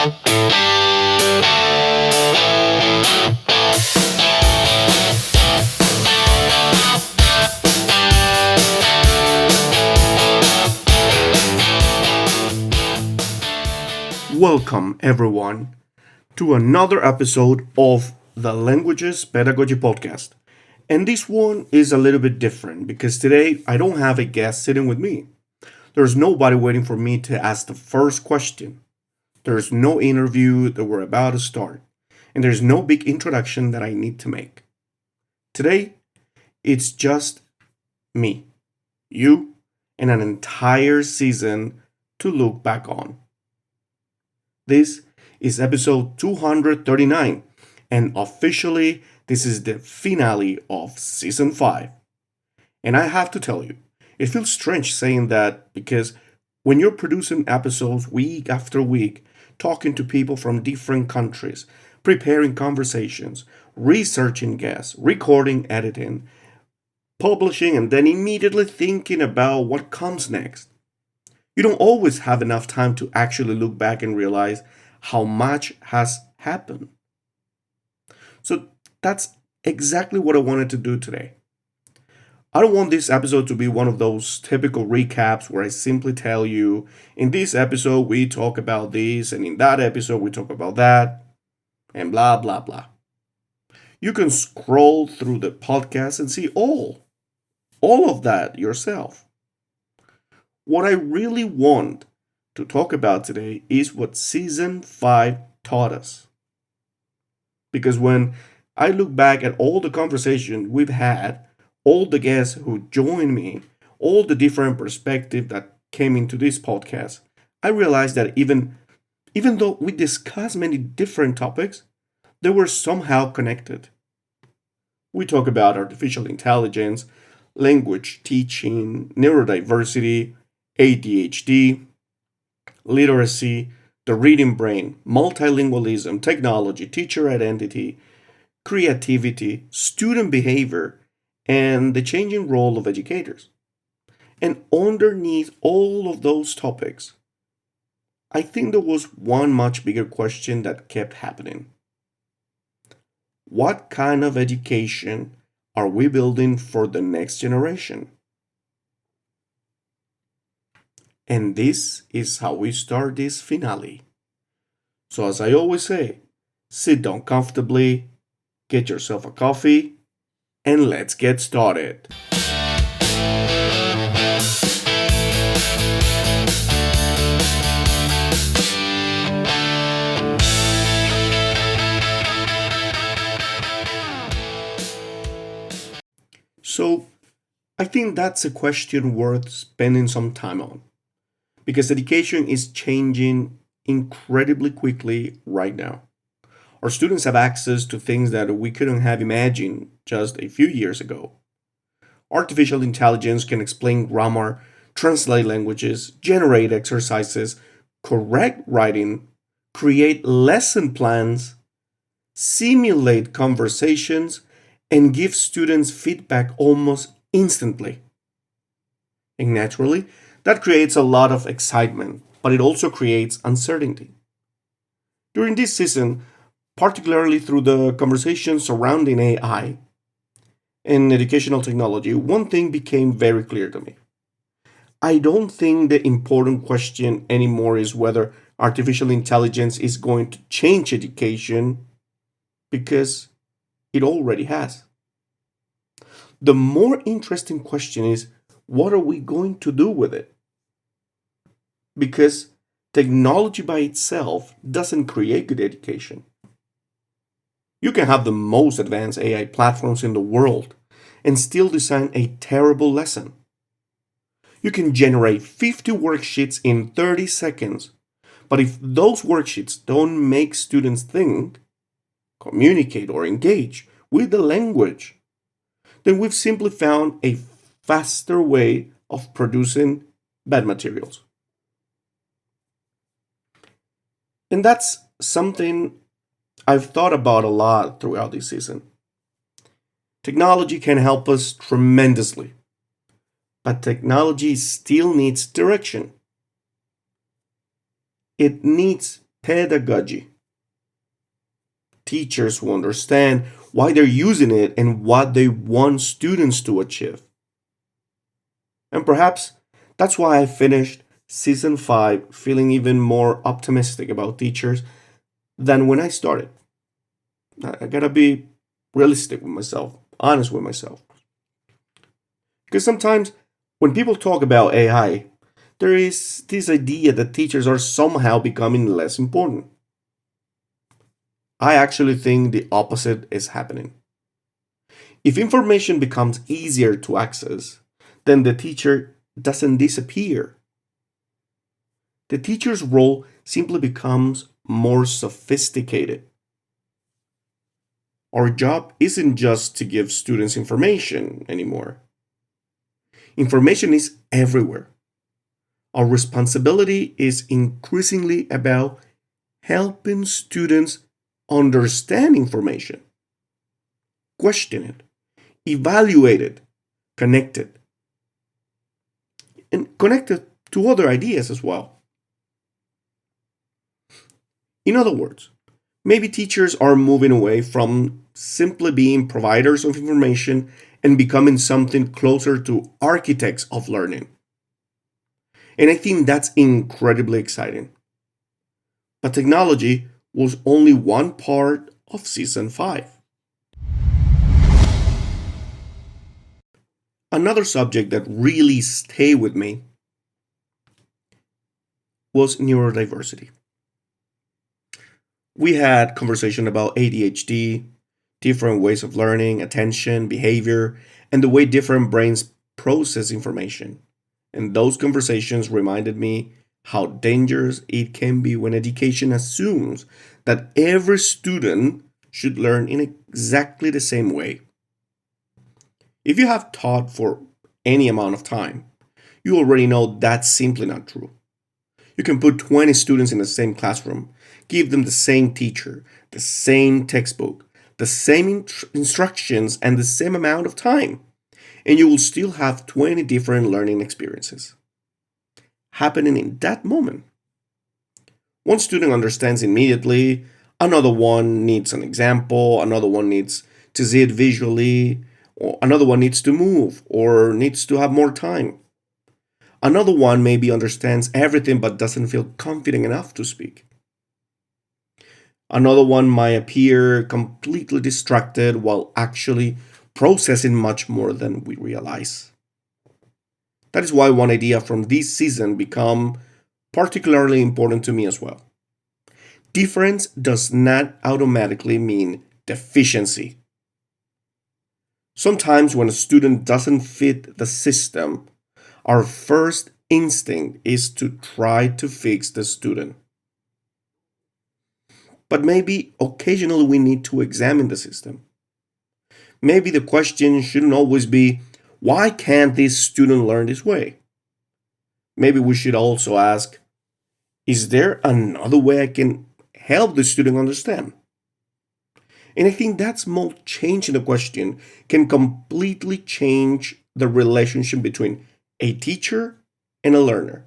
Welcome, everyone, to another episode of the Languages Pedagogy Podcast. And this one is a little bit different because today I don't have a guest sitting with me. There's nobody waiting for me to ask the first question. There's no interview that we're about to start. And there's no big introduction that I need to make. Today, it's just me, you, and an entire season to look back on. This is episode 239, and officially, this is the finale of season 5. And I have to tell you, it feels strange saying that because when you're producing episodes week after week, talking to people from different countries, preparing conversations, researching guests, recording, editing, publishing, and then immediately thinking about what comes next, you don't always have enough time to actually look back and realize how much has happened. So that's exactly what I wanted to do today. I don't want this episode to be one of those typical recaps where I simply tell you, in this episode we talk about this, and in that episode we talk about that, and blah, blah, blah. You can scroll through the podcast and see all of that yourself. What I really want to talk about today is what season 5 taught us. Because when I look back at all the conversations we've had, all the guests who joined me, all the different perspectives that came into this podcast, I realized that even though we discussed many different topics, they were somehow connected. We talk about artificial intelligence, language teaching, neurodiversity, ADHD, literacy, the reading brain, multilingualism, technology, teacher identity, creativity, student behavior, and the changing role of educators. And underneath all of those topics, I think there was one much bigger question that kept happening. What kind of education are we building for the next generation? And this is how we start this finale. So, as I always say, sit down comfortably, get yourself a coffee, and let's get started. So, I think that's a question worth spending some time on. Because education is changing incredibly quickly right now. Our students have access to things that we couldn't have imagined just a few years ago. Artificial intelligence can explain grammar, translate languages, generate exercises, correct writing, create lesson plans, simulate conversations, and give students feedback almost instantly. And naturally, that creates a lot of excitement, but it also creates uncertainty. During this season, particularly through the conversation surrounding AI and educational technology, one thing became very clear to me. I don't think the important question anymore is whether artificial intelligence is going to change education, because it already has. The more interesting question is, what are we going to do with it? Because technology by itself doesn't create good education. You can have the most advanced AI platforms in the world and still design a terrible lesson. You can generate 50 worksheets in 30 seconds, but if those worksheets don't make students think, communicate, or engage with the language, then we've simply found a faster way of producing bad materials. And that's something I've thought about a lot throughout this season. Technology can help us tremendously, but technology still needs direction. It needs pedagogy. Teachers who understand why they're using it and what they want students to achieve. And perhaps that's why I finished season 5 feeling even more optimistic about teachers than when I started. I gotta be realistic with myself, honest with myself. Because sometimes when people talk about AI, there is this idea that teachers are somehow becoming less important. I actually think the opposite is happening. If information becomes easier to access, then the teacher doesn't disappear. The teacher's role simply becomes more sophisticated. Our job isn't just to give students information anymore. Information is everywhere. Our responsibility is increasingly about helping students understand information, question it, evaluate it, connect it, and connect it to other ideas as well. In other words, maybe teachers are moving away from simply being providers of information and becoming something closer to architects of learning. And I think that's incredibly exciting. But technology was only one part of season 5. Another subject that really stayed with me was neurodiversity. We had conversation about ADHD, different ways of learning, attention, behavior, and the way different brains process information. And those conversations reminded me how dangerous it can be when education assumes that every student should learn in exactly the same way. If you have taught for any amount of time, you already know that's simply not true. You can put 20 students in the same classroom, give them the same teacher, the same textbook, the same instructions, and the same amount of time, and you will still have 20 different learning experiences happening in that moment. One student understands immediately, another one needs an example, another one needs to see it visually, or another one needs to move or needs to have more time. Another one maybe understands everything but doesn't feel confident enough to speak. Another one might appear completely distracted while actually processing much more than we realize. That is why one idea from this season become particularly important to me as well. Difference does not automatically mean deficiency. Sometimes when a student doesn't fit the system, our first instinct is to try to fix the student. But maybe occasionally we need to examine the system. Maybe the question shouldn't always be, why can't this student learn this way? Maybe we should also ask, is there another way I can help the student understand? And I think that small change in the question can completely change the relationship between a teacher and a learner.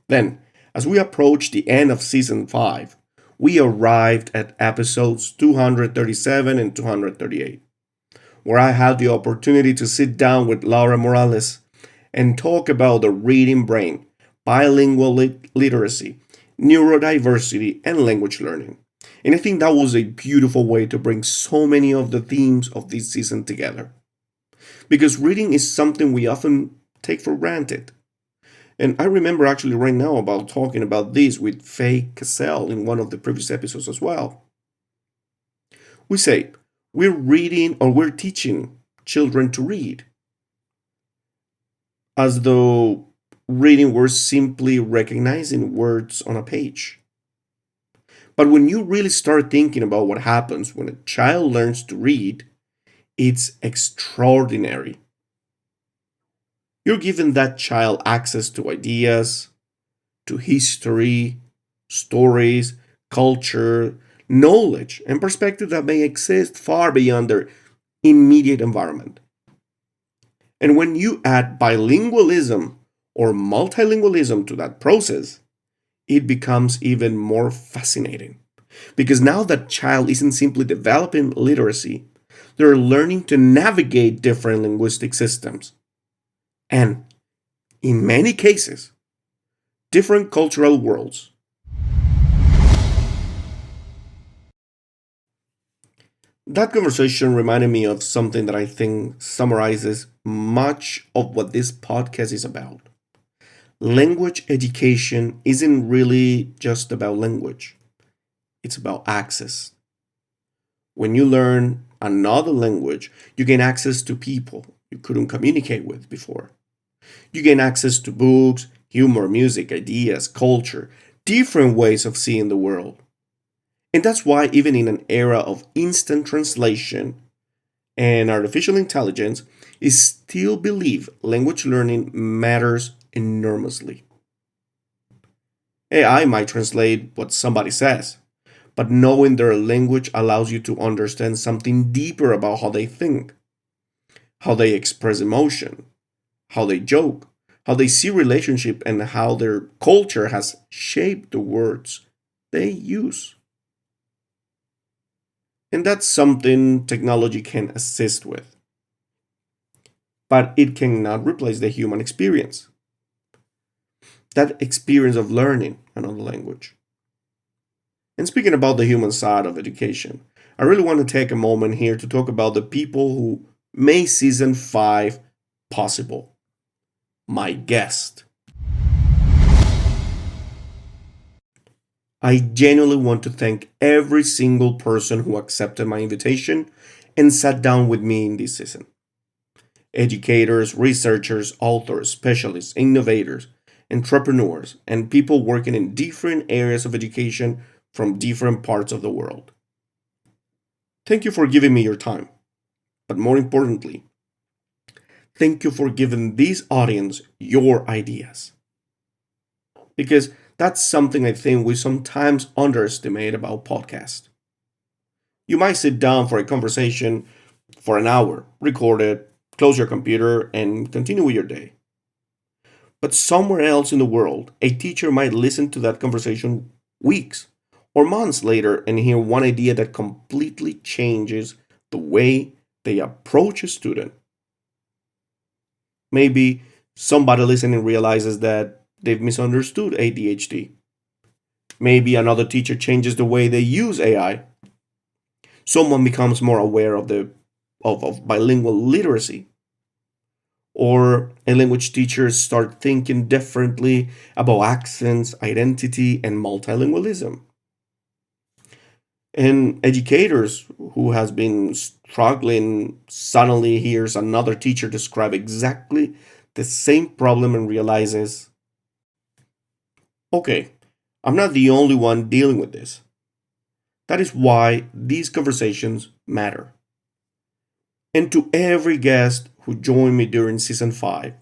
Then, as we approach the end of season 5, we arrived at episodes 237 and 238, where I had the opportunity to sit down with Laura Morales and talk about the reading brain, bilingual literacy, neurodiversity, and language learning. And I think that was a beautiful way to bring so many of the themes of this season together. Because reading is something we often take for granted. And I remember actually right now about talking about this with Faye Cassell in one of the previous episodes as well. We say we're reading or we're teaching children to read as though reading were simply recognizing words on a page. But when you really start thinking about what happens when a child learns to read, it's extraordinary. You're giving that child access to ideas, to history, stories, culture, knowledge, and perspective that may exist far beyond their immediate environment. And when you add bilingualism or multilingualism to that process, it becomes even more fascinating. Because now that child isn't simply developing literacy, they're learning to navigate different linguistic systems. And in many cases, different cultural worlds. That conversation reminded me of something that I think summarizes much of what this podcast is about. Language education isn't really just about language, it's about access. When you learn another language, you gain access to people you couldn't communicate with before. You gain access to books, humor, music, ideas, culture, different ways of seeing the world. And that's why, even in an era of instant translation and artificial intelligence, I still believe language learning matters enormously. AI might translate what somebody says, but knowing their language allows you to understand something deeper about how they think, how they express emotion, how they joke, how they see relationship, and how their culture has shaped the words they use. And that's something technology can assist with, but it cannot replace the human experience. That experience of learning another language. And speaking about the human side of education, I really want to take a moment here to talk about the people who made season 5 possible. My guest. I genuinely want to thank every single person who accepted my invitation and sat down with me in this season. Educators, researchers, authors, specialists, innovators, entrepreneurs, and people working in different areas of education from different parts of the world. Thank you for giving me your time. But more importantly, thank you for giving this audience your ideas. Because that's something I think we sometimes underestimate about podcasts. You might sit down for a conversation for an hour, record it, close your computer, and continue with your day. But somewhere else in the world, a teacher might listen to that conversation weeks or months later and hear one idea that completely changes the way they approach a student. Maybe somebody listening realizes that they've misunderstood ADHD. Maybe another teacher changes the way they use AI. Someone becomes more aware of bilingual literacy. Or a language teacher start thinking differently about accents, identity, and multilingualism. And educators who has been struggling suddenly hears another teacher describe exactly the same problem and realizes, okay, I'm not the only one dealing with this. That is why these conversations matter. And to every guest who joined me during season 5,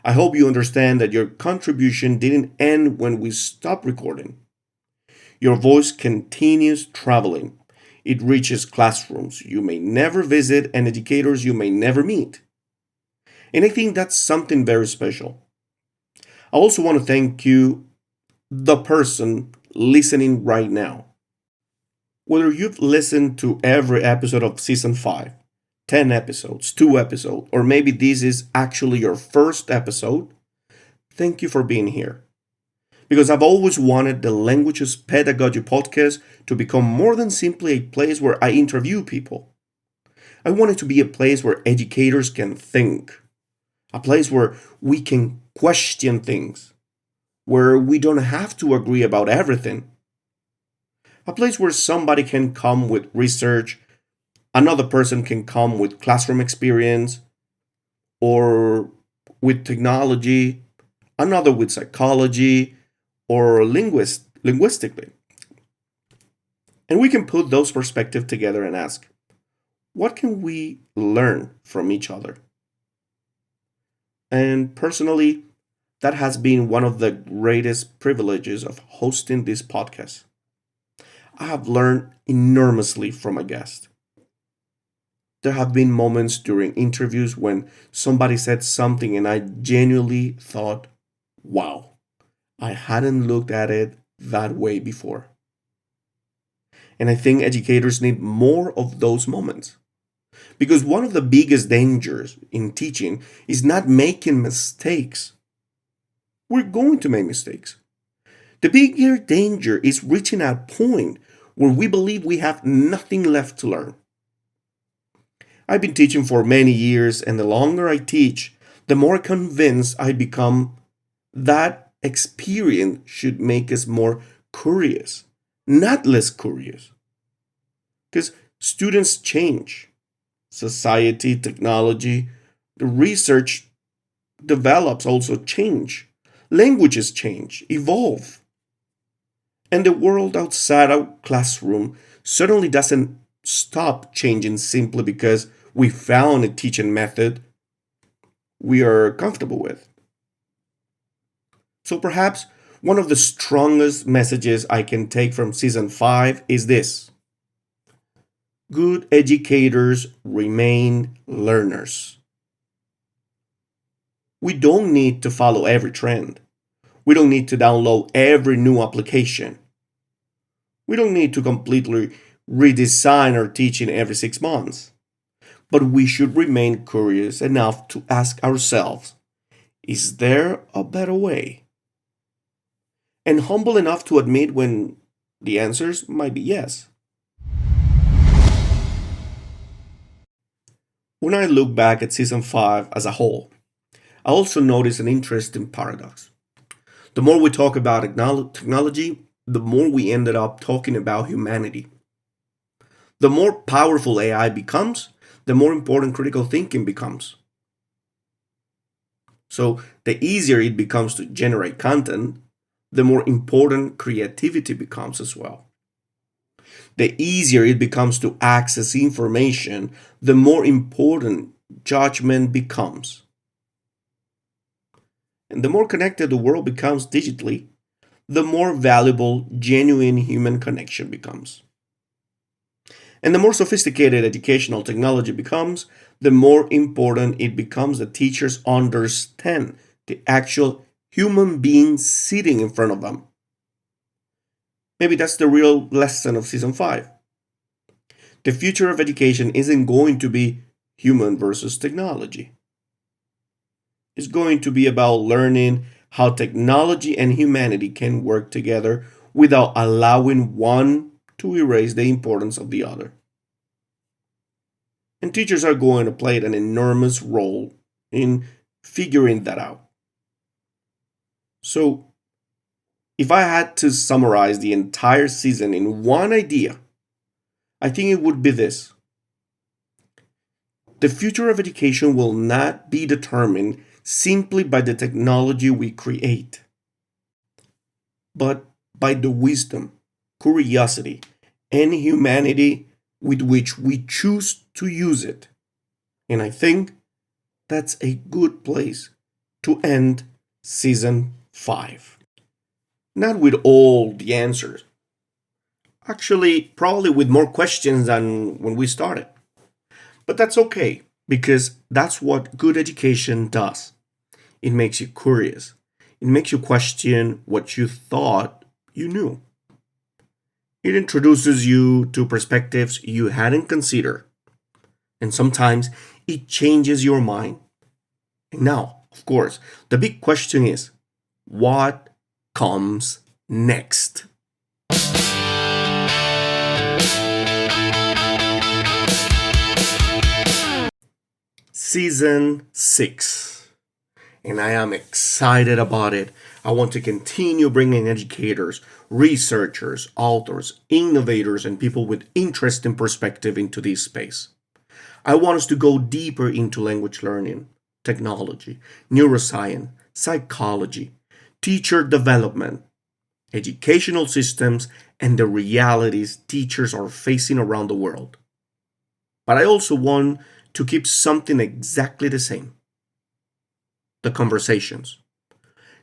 I hope you understand that your contribution didn't end when we stopped recording. Your voice continues traveling. It reaches classrooms you may never visit and educators you may never meet. And I think that's something very special. I also want to thank you, the person listening right now. Whether you've listened to every episode of season 5, 10 episodes, 2 episodes, or maybe this is actually your first episode, thank you for being here. Because I've always wanted the Languages Pedagogy Podcast to become more than simply a place where I interview people. I want it to be a place where educators can think, a place where we can question things, where we don't have to agree about everything, a place where somebody can come with research, another person can come with classroom experience, or with technology, another with psychology, or linguistically. And we can put those perspectives together and ask, what can we learn from each other? And personally, that has been one of the greatest privileges of hosting this podcast. I have learned enormously from a guest. There have been moments during interviews when somebody said something and I genuinely thought, wow, I hadn't looked at it that way before. And I think educators need more of those moments. Because one of the biggest dangers in teaching is not making mistakes. We're going to make mistakes. The bigger danger is reaching a point where we believe we have nothing left to learn. I've been teaching for many years, and the longer I teach, the more convinced I become that experience should make us more curious, not less curious. Because students change, society, technology, the research develops also change, languages change, evolve. And the world outside our classroom certainly doesn't stop changing simply because we found a teaching method we are comfortable with. So perhaps one of the strongest messages I can take from season 5 is this: good educators remain learners. We don't need to follow every trend. We don't need to download every new application. We don't need to completely redesign our teaching every 6 months. But we should remain curious enough to ask ourselves, is there a better way? And humble enough to admit when the answers might be yes. When I look back at season 5 as a whole, I also notice an interesting paradox. The more we talk about technology, the more we ended up talking about humanity. The more powerful AI becomes, the more important critical thinking becomes. So, the easier it becomes to generate content, the more important creativity becomes as well. The easier it becomes to access information, the more important judgment becomes. And the more connected the world becomes digitally, the more valuable genuine human connection becomes. And the more sophisticated educational technology becomes, the more important it becomes that teachers understand the actual human being sitting in front of them. Maybe that's the real lesson of season 5. The future of education isn't going to be human versus technology. It's going to be about learning how technology and humanity can work together without allowing one to erase the importance of the other. And teachers are going to play an enormous role in figuring that out. So, if I had to summarize the entire season in one idea, I think it would be this: the future of education will not be determined simply by the technology we create, but by the wisdom, curiosity, and humanity with which we choose to use it. And I think that's a good place to end season 5. Not with all the answers. Actually, probably with more questions than when we started. But that's okay, because that's what good education does. It makes you curious. It makes you question what you thought you knew. It introduces you to perspectives you hadn't considered. And sometimes it changes your mind. And now, of course, the big question is, what comes next? Season 6. And I am excited about it. I want to continue bringing educators, researchers, authors, innovators, and people with interesting perspective into this space. I want us to go deeper into language learning, technology, neuroscience, psychology, teacher development, educational systems, and the realities teachers are facing around the world. But I also want to keep something exactly the same: the conversations.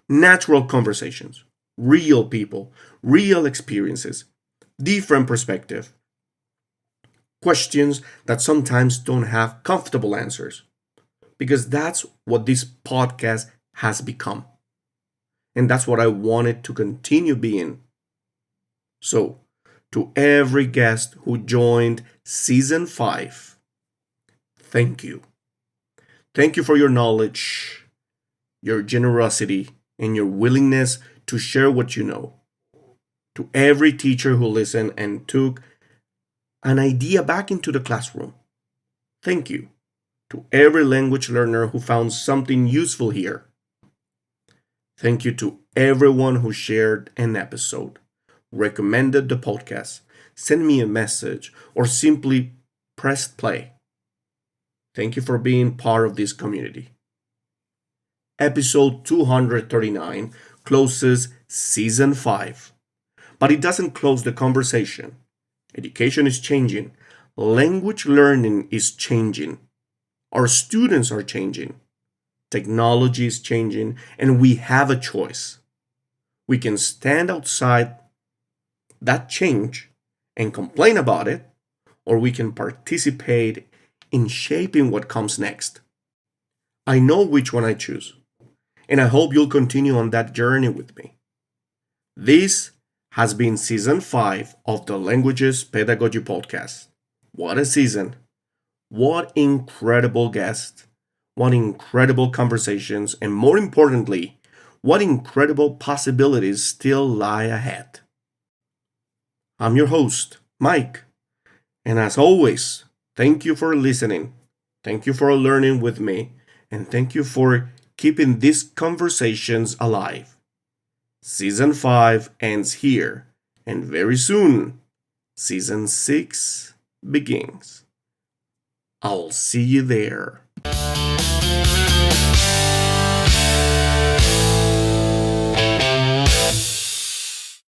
Natural conversations, real people, real experiences, different perspective, questions that sometimes don't have comfortable answers, because that's what this podcast has become. And that's what I want it to continue being. So, to every guest who joined Season 5, thank you. Thank you for your knowledge, your generosity, and your willingness to share what you know. To every teacher who listened and took an idea back into the classroom, thank you. To every language learner who found something useful here, thank you to everyone who shared an episode, recommended the podcast, sent me a message, or simply pressed play. Thank you for being part of this community. Episode 239 closes Season 5, but it doesn't close the conversation. Education is changing, language learning is changing, our students are changing, technology is changing, and we have a choice. We can stand outside that change and complain about it, or we can participate in shaping what comes next. I know which one I choose, and I hope you'll continue on that journey with me. This has been Season 5 of the Languages Pedagogy Podcast. What a season! What incredible guests! What incredible conversations, and more importantly, what incredible possibilities still lie ahead. I'm your host, Mike, and as always, thank you for listening. Thank you for learning with me, and thank you for keeping these conversations alive. Season 5 ends here, and very soon, Season 6 begins. I'll see you there.